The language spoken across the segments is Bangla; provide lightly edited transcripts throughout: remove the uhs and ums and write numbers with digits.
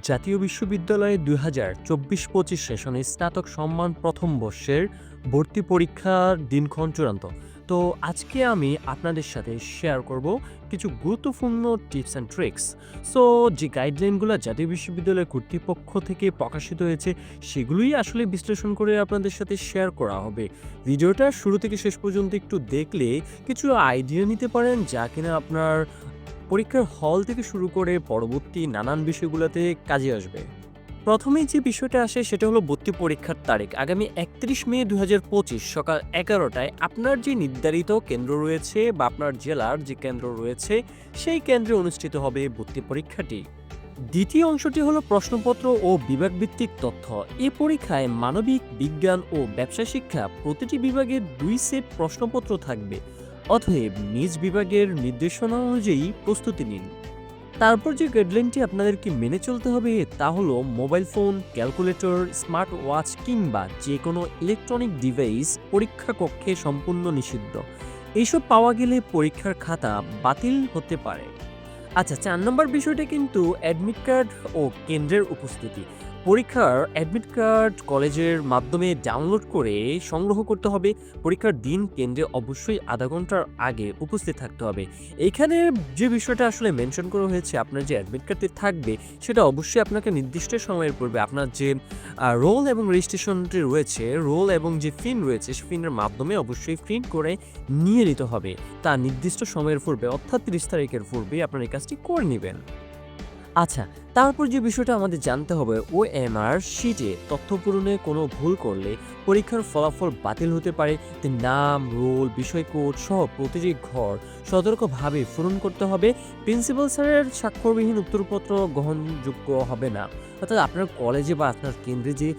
জাতীয় বিশ্ববিদ্যালয়ে ২০২৪-২৫ সেশনে স্নাতক সম্মান প্রথম বর্ষের ভর্তি পরীক্ষার দিনক্ষণ চূড়ান্ত। তো আজকে আমি আপনাদের সাথে শেয়ার করব কিছু গুরুত্বপূর্ণ টিপস অ্যান্ড ট্রিক্স। সো যে গাইডলাইনগুলো জাতীয় বিশ্ববিদ্যালয় কর্তৃপক্ষ থেকে প্রকাশিত হয়েছে সেগুলোই আসলে বিশ্লেষণ করে আপনাদের সাথে শেয়ার করা হবে। ভিডিওটা শুরু থেকে শেষ পর্যন্ত একটু দেখলে কিছু আইডিয়া নিতে পারেন যা কিনা আপনার পরীক্ষার হল থেকে শুরু করে পরবর্তী নানান বিষয়গুলোতে কাজে আসবে। প্রথমেই যে বিষয়টা আসে সেটা হলো ভর্তি পরীক্ষার তারিখ। আগামী ৩১ মে ২০২৫ সকাল ১১টায় আপনার যে নির্ধারিত কেন্দ্র রয়েছে বা আপনার জেলার যে কেন্দ্র রয়েছে সেই কেন্দ্রে অনুষ্ঠিত হবে ভর্তি পরীক্ষাটি। দ্বিতীয় অংশটি হলো প্রশ্নপত্র ও বিভাগভিত্তিক তথ্য। এই পরীক্ষায় মানবিক, বিজ্ঞান ও ব্যবসা শিক্ষা প্রতিটি বিভাগে ২ সেট প্রশ্নপত্র থাকবে। অতএব নিজ বিভাগের নির্দেশনা অনুযায়ী প্রস্তুতি নিন। তারপর যে গাইডলাইনটি আপনাদেরকে মেনে চলতে হবে তা হলো mobile phone, calculator, smart watch কিংবা যে কোনো ইলেকট্রনিক ডিভাইস পরীক্ষা কক্ষে সম্পূর্ণ নিষিদ্ধ। এইসব পাওয়া গেলে পরীক্ষার খাতা বাতিল হতে পারে। আচ্ছা, ৪ নম্বর বিষয়টা কিন্তু অ্যাডমিট কার্ড ও কেন্দ্রের উপস্থিতি। পরীক্ষার অ্যাডমিট কার্ড কলেজের মাধ্যমে ডাউনলোড করে সংগ্রহ করতে হবে। পরীক্ষার দিন কেন্দ্রে অবশ্যই আধা ঘন্টার আগে উপস্থিত থাকতে হবে। এইখানে যে বিষয়টা আসলে মেনশন করা হয়েছে, আপনার যে অ্যাডমিট কার্ডটি থাকবে সেটা অবশ্যই আপনাকে নির্দিষ্ট সময়ের পূর্বে আপনার যে রোল এবং রেজিস্ট্রেশনটি রয়েছে, রোল এবং যে ফিন রয়েছে সে ফিনের মাধ্যমে অবশ্যই প্রিন্ট করে নিয়ে নিতে হবে। তার নির্দিষ্ট সময়ের পূর্বে অর্থাৎ ৩০ তারিখের পূর্বেই আপনার এই কাজটি করে নিবেন। আচ্ছা, তারপর যে বিষয়টা আমাদের জানতে হবে, ওএমআর শিটে তথ্য পূরণে কোনো ভুল করলে পরীক্ষার ফলাফল বাতিল হতে পারে। তাই নাম, রোল, বিষয় কোড সহ প্রতিটি ঘর সতর্কভাবে পূরণ করতে হবে। প্রিন্সিপাল স্যারের স্বাক্ষরবিহীন উত্তরপত্র গ্রহণযোগ্য হবে না। অর্থাৎ আপনার কলেজে বা আপনার কেন্দ্রে যে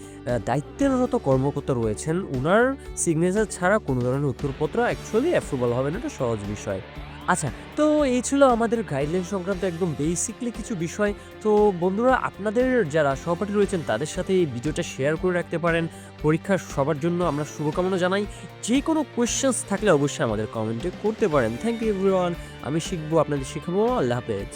দায়িত্বরত কর্মকর্তা রয়েছেন উনার সিগনেচার ছাড়া কোনো ধরনের উত্তরপত্র অ্যাকচুয়ালি অ্যাপ্রুভাল হবে না। এটা সহজ বিষয়। আচ্ছা, তো এই ছিল আমাদের গাইডলাইন সংক্রান্ত একদম বেসিকলি কিছু বিষয়। তো বন্ধুরা, আপনাদের যারা সহপাঠী রয়েছেন তাদের সাথে এই ভিডিওটা শেয়ার করে রাখতে পারেন। পরীক্ষার সবার জন্য আমরা শুভকামনা জানাই। যে কোনো কোয়েশ্চেন্স থাকলে অবশ্যই আমাদের কমেন্টে করতে পারেন। Thank you everyone. আমি শিখবো, আপনাদের শিখাবো। আল্লাহ হাফেজ।